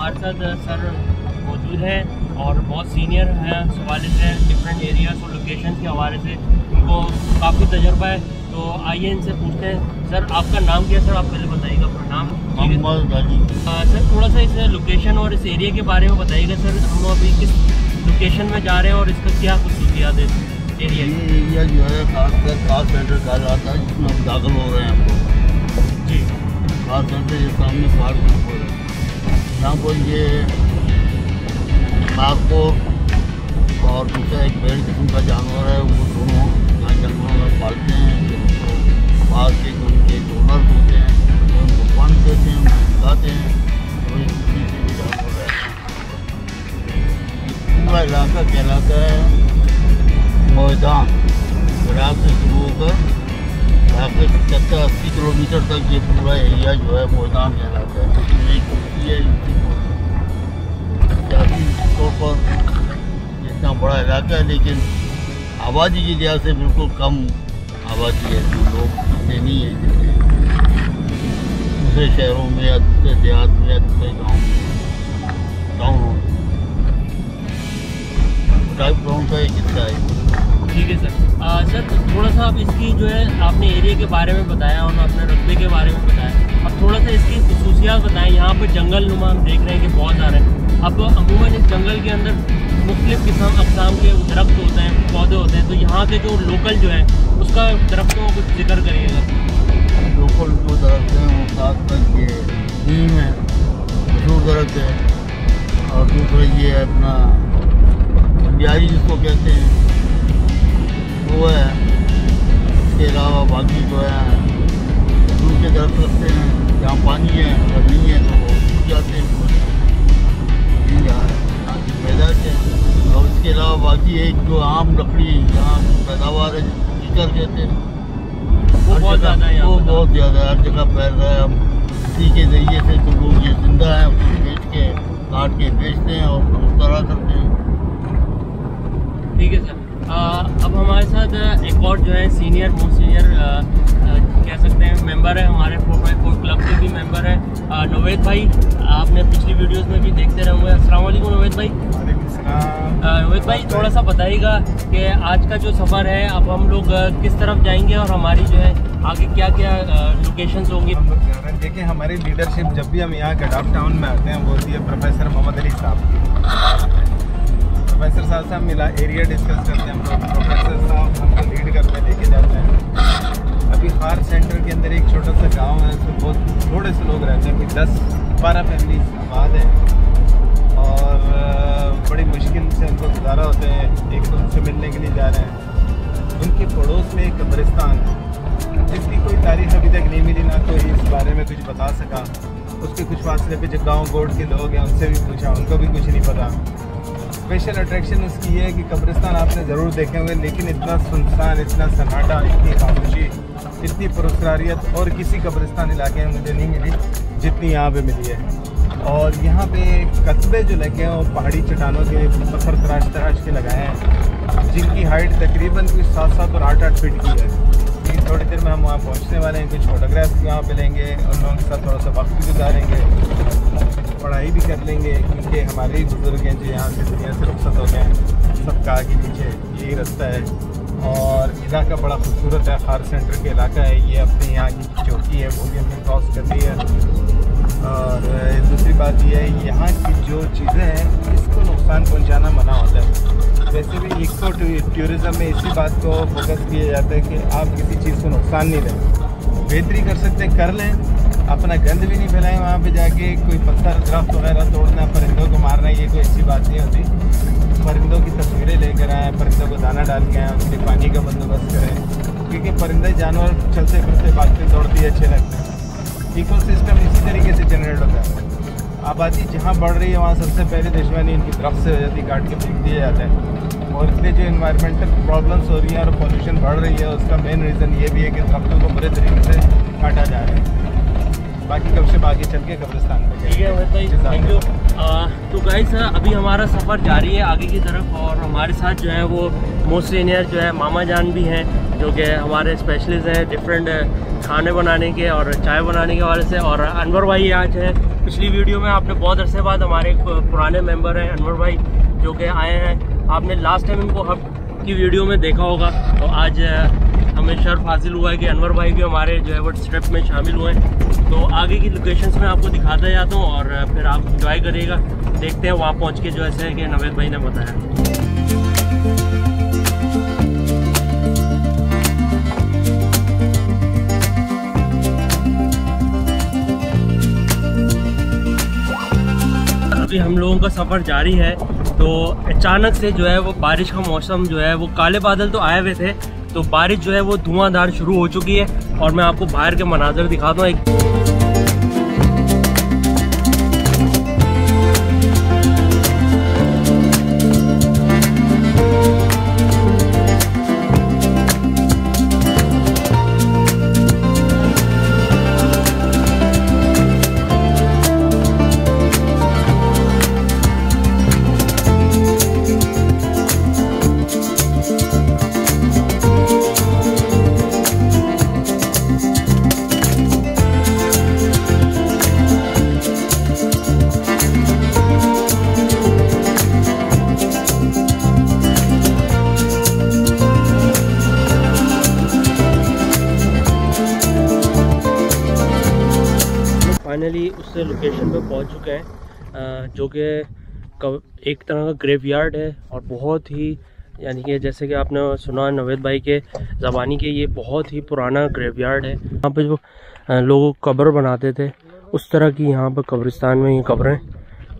हमारे साथ सर मौजूद हैं और बहुत सीनियर हैं इस हवाले से, डिफरेंट एरियाज और लोकेशन के हवाले से उनको काफ़ी तजर्बा है। तो आइए इनसे पूछते हैं। सर आपका नाम क्या है? सर आप पहले बताइएगा अपना नाम। मोहम्मद अली। सर थोड़ा सा इस लोकेशन और इस एरिया के बारे में बताइएगा। सर हम अभी किस लोकेशन में जा रहे हैं और इसका क्या खसूसियात है एरिया? ये एरिया जो है खासकर कार सेंटर कहा जाता है, जिसमें हम दाखिल हो रहे हैं हमको जी। कार सेंटर के सामने पार्क में हो रहे हैं। यहाँ पर ये आपको और दूसरा एक भेड़ किस्म का जानवर है, वो दोनों यहाँ जंगलों में पालते हैं। उनको पाल के उनके डोनर होते हैं, उनको फंड देते हैं, उनको खिलाते हैं। तो इस चीज़ से भी जानवर है। पूरा इलाका कहलाता है मैदान। इराक से शुरू होकर आखिर 70-80 किलोमीटर तक ये पूरा एरिया जो है मैदान कहलाता है। लेकिन एक ये सियासी तौर पर इतना बड़ा इलाका है, लेकिन आबादी की लिहाज से बिल्कुल कम आबादी है। लोग इतने नहीं है जितने दूसरे शहरों में या दूसरे देहात में या दूसरे गाँव में टाउनों में। टाइप ग्राउंड का एक हिस्सा है। ठीक है सर। सर थोड़ा सा आप इसकी जो है आपने एरिया के बारे में बताया और अपने रकबे के बारे में बताया, अब थोड़ा सा इसकी खसूसियात बताएं। यहाँ पर जंगल नुमा हम देख रहे हैं कि बहुत आ रहे हैं। अब अमूमन इस जंगल के अंदर मुख्तलिफ़ अक़साम के दरख्त होते हैं, पौधे होते हैं, तो यहाँ के जो लोकल जो है उसका दरख्तों का कुछ जिक्र करिएगा। लोकल जो दरख्त हैं वो खासकर ये नीम है, मशहूर दरख्त है। और दूसरा ये है अपना बिहारी जिसको कहते हैं वो है। इसके अलावा बाकी जो है दूर के दरख्त लगते हैं, जहाँ पानी है, अगर नहीं है तो वो सूख जाते हैं। यहाँ की पैदाइश है। और इसके अलावा बाकी एक जो आम लकड़ी यहाँ पैदावार है, जिसको कीचड़ कहते हैं, वो बहुत ज़्यादा है। वो बहुत ज़्यादा हर जगह फैल रहा है। अब इसी के ज़रिए से तो लोग ये जिंदा है, उसको बेच के काट के बेचते हैं और उस तरह करते हैं। ठीक है सर। अब हमारे साथ एक और जो है सीनियर मोस्ट सीनियर कह सकते हैं मेंबर है, हमारे 4x4 क्लब के भी मेंबर है, नवेद भाई। आपने पिछली वीडियोस में भी देखते रहे होंगे। अस्सलाम वालेकुम नवेद भाई। नवेद भाई थोड़ा सा बताइएगा कि आज का जो सफ़र है, अब हम लोग किस तरफ जाएंगे और हमारी जो है आगे क्या क्या लोकेशंस होंगी? देखिए हमारी लीडरशिप जब भी हम यहाँ गडाफ टाउन में आते हैं वो होती है प्रोफेसर मोहम्मद अली साहब की। प्रोफेसर साहब से हम मिला एरिया डिस्कस करते हैं। हम लोग प्रोफेसर साहब हमको लीड करके लेके जाते हैं। अभी खार सेंटर के अंदर एक छोटा सा गांव है, उसमें बहुत थोड़े से लोग रहते हैं, कोई 10-12 फैमिली आबाद है और बड़ी मुश्किल से उनको गुजारा होते हैं। एक तो उनसे मिलने के लिए जा रहे हैं। उनके पड़ोस में एक कब्रिस्तान है जिसकी कोई तारीख अभी तक नहीं मिली, ना कोई इस बारे में कुछ बता सका। उसके कुछ फासले पे जो गाँव गोड़ के लोग हैं उनसे भी पूछा, उनको भी कुछ नहीं पता। स्पेशल अट्रैक्शन उसकी ये है कि कब्रिस्तान आपने ज़रूर देखे होंगे, लेकिन इतना सुनसान, इतना सन्नाटा, इतनी खामोशी, इतनी पुरस्कारियत और किसी कब्रिस्तान इलाके में मुझे नहीं मिली जितनी यहाँ पे मिली है। और यहाँ पे कस्बे जो लगे हैं वो पहाड़ी चट्टानों के पत्थर तराश के लगाए हैं, जिनकी हाइट तकरीबन कुछ 7-7 और 8-8 फीट की है। लेकिन थोड़ी देर में हम वहाँ पहुँचने वाले हैं, कुछ फोटोग्राफ्स यहाँ पे लेंगे, उन लोगों के साथ थोड़ा सा वक्त भी गुजारेंगे, पढ़ाई भी कर लेंगे, क्योंकि हमारे ही बुजुर्ग हैं जो यहाँ से दुनिया से रुखसत हो गए हैं। सबका आगे पीछे यही रास्ता है और इलाका बड़ा खूबसूरत है। खार सेंटर के इलाका है ये। अपने यहाँ की चौकी है वो भी हमने क्रॉस कर दी है। और दूसरी बात ये है यहाँ की जो चीज़ें हैं इसको नुकसान पहुँचाना मना होता है। वैसे भी इको टूरिज़्म में इसी बात को फोकस किया जाता है कि आप किसी चीज़ को नुकसान नहीं दें, बेहतरी कर सकते हैं कर लें, अपना गंद भी नहीं फैलाएं। वहाँ पे जाके कोई पत्थर दरख्त वगैरह तोड़ना, परिंदों को मारना, ये कोई अच्छी बात नहीं होती। परिंदों की तस्वीरें लेकर आएँ, परिंदों को दाना डाल के आएँ, उसके पानी का बंदोबस्त करें, क्योंकि परिंदे जानवर चलते फिरते भागते दौड़ते अच्छे लगते हैं। इकोसिस्टम इसी तरीके से जनरेट होता है। आबादी जहाँ बढ़ रही है वहाँ सबसे पहले दुश्मनी इनकी दरख्त से हो जाती है, काट के फेंक दिया जाता है। और इसलिए जो इन्वायरमेंटल प्रॉब्लम्स हो रही हैं और पॉल्यूशन बढ़ रही है, उसका मेन रीज़न ये भी है कि दरख्तों को बुरे तरीके से काटा जा रहा है। बाकी कब से आगे चल के कब्रिस्तान पे। ठीक है, थैंक यू। तो गाइस अभी हमारा सफ़र जारी है आगे की तरफ, और हमारे साथ जो है वो मोस्ट सीनियर जो है मामा जान भी हैं, जो कि हमारे स्पेशलिस्ट हैं डिफरेंट खाने बनाने के और चाय बनाने के हवाले से। और अनवर भाई आज है, पिछली वीडियो में आपने बहुत अरसे बाद हमारे एक पुराने मेंबर हैं अनवर भाई जो कि आए हैं, आपने लास्ट टाइम इनको हब की वीडियो में देखा होगा। तो आज हमें शर्फ हासिल हुआ है कि अनवर भाई भी हमारे जो है वो ट्रिप में शामिल हुए हैं। तो आगे की लोकेशंस में आपको दिखाता जाता हूँ और फिर आप इंजॉय करिएगा। देखते हैं वहाँ पहुँच के जो ऐसे है कि नवेद भाई ने बताया। अभी हम लोगों का सफ़र जारी है, तो अचानक से जो है वो बारिश का मौसम जो है वो काले बादल तो आए हुए थे, तो बारिश जो है वो धुआंधार शुरू हो चुकी है। और मैं आपको बाहर के मनाजर दिखाता हूँ। फाइनली उस लोकेशन पे पहुंच चुके हैं जो कि एक तरह का ग्रेवयार्ड है, और बहुत ही यानी कि जैसे कि आपने सुना नवेद भाई के ज़बानी के, ये बहुत ही पुराना ग्रेवयार्ड है। यहाँ पे जो लोग कब्र बनाते थे उस तरह की यहाँ पे कब्रिस्तान में ये कब्रें।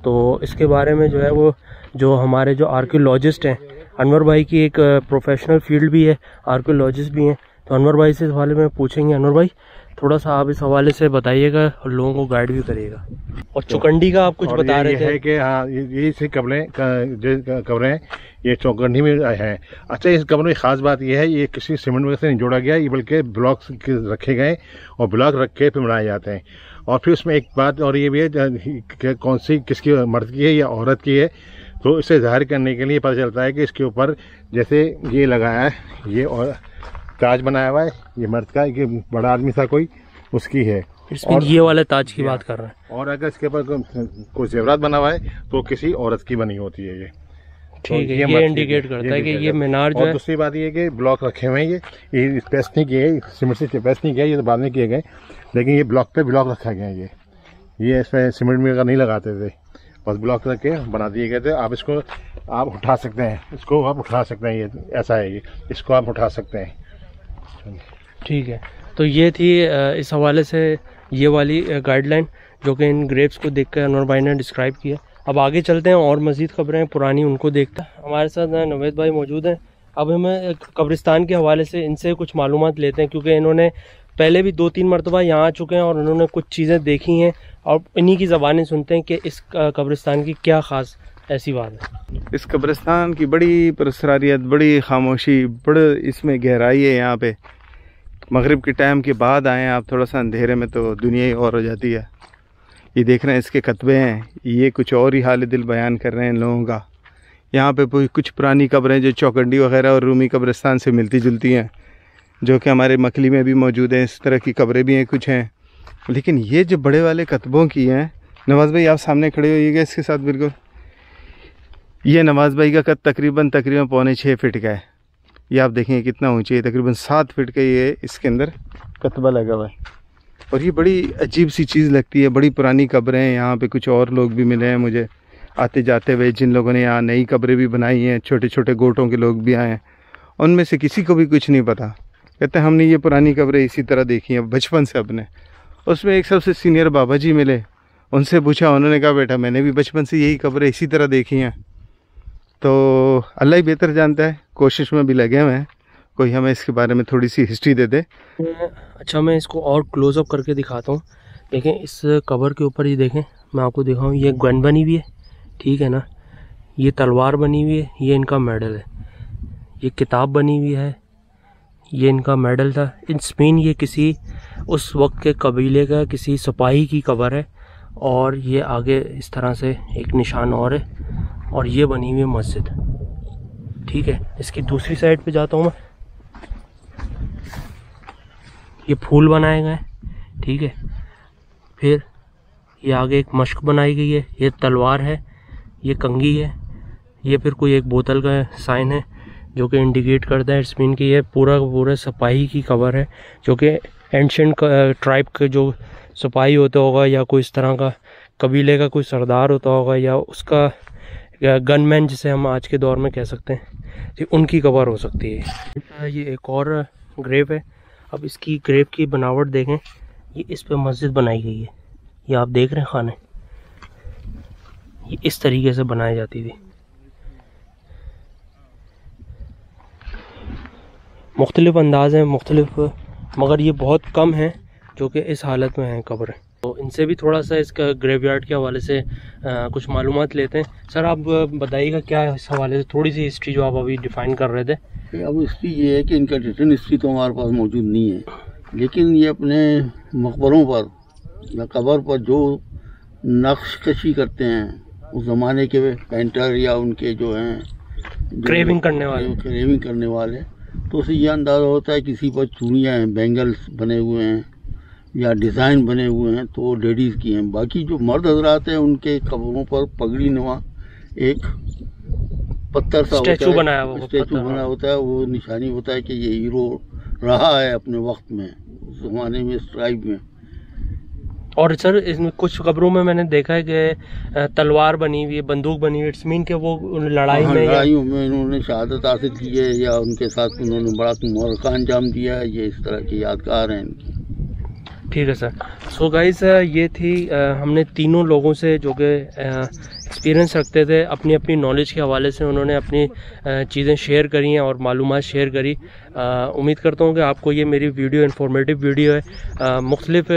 तो इसके बारे में जो है वो जो हमारे जो आर्कियोलॉजिस्ट हैं, अनवर भाई की एक प्रोफेशनल फील्ड भी है, आर्कियोलॉजिस्ट भी हैं, तो अनवर भाई से इस हवाले में पूछेंगे। अनवर भाई थोड़ा सा आप इस हवाले से बताइएगा और लोगों को गाइड भी करिएगा। और चौकंडी का आप कुछ बता रहे थे कि हाँ ये से कब्रें हैं, ये चौकंडी में हैं। अच्छा, इस कब्र में ख़ास बात यह है, ये किसी सीमेंट वगैरह से नहीं जोड़ा गया, ये बल्कि ब्लॉक्स रखे गए और ब्लॉक रख के फिर बनाए जाते हैं। और फिर उसमें एक बात और ये भी है कि कौन सी किसकी मर्द की है या औरत की है, तो इसे ज़ाहिर करने के लिए पता चलता है कि इसके ऊपर जैसे ये लगाया है, ये और ताज बनाया हुआ है, ये मर्द का, ये बड़ा आदमी था कोई, उसकी है। इसमें ये वाले ताज की बात कर रहे हैं। और अगर इसके ऊपर कोई जेवरात बना हुआ है तो किसी औरत की बनी होती है ये। ठीक है, ये इंडिकेट करता है कि ये मीनार जो है। दूसरी बात ये कि ब्लॉक रखे हुए हैं, ये पेस्ट नहीं किए, सीमेंट से पेस्ट नहीं किया, ये तो बाद में किए गए, लेकिन ये ब्लॉक पे ब्लॉक रखा गया है। ये इसमें सीमेंट में अगर नहीं लगाते थे, बस ब्लॉक रख के बना दिए गए थे। आप इसको आप उठा सकते हैं, इसको आप उठा सकते हैं, ये ऐसा है, ये इसको आप उठा सकते हैं। ठीक है, तो ये थी इस हवाले से ये वाली गाइडलाइन जो कि इन ग्रेव्स को देखकर अनवर भाई ने डिस्क्राइब किया। अब आगे चलते हैं और मज़ीद खबरें पुरानी उनको देखते हैं। हमारे साथ नवेद भाई मौजूद हैं। अब हमें कब्रिस्तान के हवाले से इनसे कुछ मालूमात लेते हैं, क्योंकि इन्होंने पहले भी 2-3 मरतबा यहाँ आ चुके हैं और उन्होंने कुछ चीज़ें देखी हैं, और इन्हीं की ज़बानें सुनते हैं कि इस कब्रिस्तान की क्या ख़ास ऐसी बात है। इस कब्रिस्तान की बड़ी पुरस्कारियत, बड़ी खामोशी, बड़े इसमें गहराई है। यहाँ पे मगरिब के टाइम के बाद आए आप, थोड़ा सा अंधेरे में तो दुनिया ही और हो जाती है। ये देख रहे हैं इसके कतबे हैं, ये कुछ और ही हाल दिल बयान कर रहे हैं इन लोगों का। यहाँ पे कुछ पुरानी कब्रें जो चौकंडी वगैरह और रूमी कब्रिस्तान से मिलती जुलती हैं, जो कि हमारे मकली में भी मौजूद हैं। इस तरह की कब्रें भी हैं कुछ हैं, लेकिन ये जो बड़े वाले कतबों की हैं, नवाज़ भाई आप सामने खड़े होइएगा इसके साथ बिल्कुल। ये नवाज़ भाई का कद तकरीबन 6.25 फीट का है। ये आप देखें कितना ऊंची है, तकरीबन 7 फीट का ये इसके अंदर कतबा लगा हुआ है। और ये बड़ी अजीब सी चीज़ लगती है, बड़ी पुरानी कब्रें हैं। यहाँ पे कुछ और लोग भी मिले हैं मुझे आते जाते हुए, जिन लोगों ने यहाँ नई कब्रें भी बनाई हैं, छोटे छोटे गोटों के लोग भी आए हैं। उनमें से किसी को भी कुछ नहीं पता, कहते हैं हमने ये पुरानी कब्रें इसी तरह देखी हैं बचपन से अपने। उसमें एक सबसे सीनियर बाबा जी मिले, उनसे पूछा, उन्होंने कहा बेटा मैंने भी बचपन से यही कब्रें इसी तरह देखी हैं। तो अल्लाह ही बेहतर जानता है, कोशिश में भी लगे हुए हैं, कोई हमें इसके बारे में थोड़ी सी हिस्ट्री दे दे। अच्छा, मैं इसको और क्लोज़अप करके दिखाता हूँ। देखें इस कबर के ऊपर, ये देखें, मैं आपको दिखाऊँ, ये गन बनी हुई है, ठीक है ना, ये तलवार बनी हुई है, ये इनका मेडल है, ये किताब बनी हुई है, ये इनका मेडल था। इन स्पेन ये किसी उस वक्त के कबीले का किसी सिपाही की कबर है, और ये आगे इस तरह से एक निशान और है, और ये बनी हुई है मस्जिद। ठीक है, इसकी दूसरी साइड पे जाता हूँ मैं। ये फूल बनाए गए हैं। ठीक है, फिर ये आगे एक मश्क बनाई गई है, ये तलवार है, ये कंघी है, ये फिर कोई एक बोतल का साइन है जो कि इंडिकेट करता है इट्स मीन कि ये पूरा सिपाही की कवर है, जो कि एंशिएंट ट्राइब के जो सिपाही होता होगा या कोई इस तरह का कबीले का कोई सरदार होता होगा या उसका गनमैन जिसे हम आज के दौर में कह सकते हैं, ये उनकी कवर हो सकती है। ये एक और ग्रेव है। अब इसकी ग्रेव की बनावट देखें, ये इस पे मस्जिद बनाई गई है। ये आप देख रहे हैं खाने, ये इस तरीके से बनाई जाती थी। मुख्तलिफ अंदाज हैं, मुख्तलिफ, मगर ये बहुत कम हैं जो कि इस हालत में हैं कब्र। तो इनसे भी थोड़ा सा इसका ग्रेवयार्ड के हवाले से कुछ मालूमात लेते हैं। सर आप बताइएगा क्या इस हवाले से थोड़ी सी हिस्ट्री जो आप अभी डिफ़ाइन कर रहे थे। अब हिस्ट्री ये है कि इनका रिटर्न हिस्ट्री तो हमारे पास मौजूद नहीं है, लेकिन ये अपने मकबरों पर या कब्र पर जो नक्श कशी करते हैं उस ज़माने के पेंटर या उनके जो हैं क्रेविंग करने वाले, तो उससे ये अंदाज़ा होता है किसी पर चूड़ियाँ हैं, बैंगल्स बने हुए हैं या डिज़ाइन बने हुए हैं, तो लेडीज़ की हैं। बाकी जो मर्द हजरात हैं उनके कब्रों पर पगड़ी नुमा एक पत्थर सा स्टैचू बना होता है, वो निशानी होता है कि ये हीरो रहा है अपने वक्त में, उस ज़माने में, इस ट्राइब में। और सर इसमें कुछ कब्रों में मैंने देखा है कि तलवार बनी हुई है, बंदूक बनी हुई है, इट्स मीन कि वो लड़ाइयों में इन्होंने शहादत हासिल की है या उनके साथ उन्होंने बड़ा मोरका अंजाम दिया है, ये इस तरह के यादगार हैं इनकी। ठीक है सर। सो गाइस ये थी हमने तीनों लोगों से जो कि एक्सपीरियंस रखते थे, अपनी अपनी नॉलेज के हवाले से उन्होंने अपनी चीज़ें शेयर करी हैं और मालूमात शेयर करी। उम्मीद करता हूँ कि आपको ये मेरी वीडियो इन्फॉर्मेटिव वीडियो है। मुख्तलिफ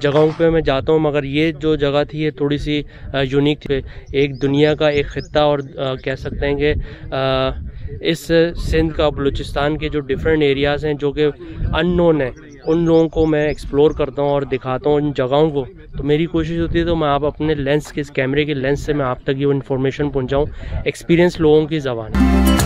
जगहों पे मैं जाता हूँ, मगर ये जो जगह थी ये थोड़ी सी यूनिक थी। एक दुनिया का एक ख़ित्ता, और कह सकते हैं कि इस सिंध का, बलूचिस्तान के जो डिफरेंट एरियाज़ हैं जो कि अननोन है, उन लोगों को मैं एक्सप्लोर करता हूँ और दिखाता हूँ इन जगहों को। तो मेरी कोशिश होती है तो मैं आप अपने लेंस के, इस कैमरे के लेंस से मैं आप तक ये इन्फॉर्मेशन पहुँचाऊँ, एक्सपीरियंस लोगों की ज़बान।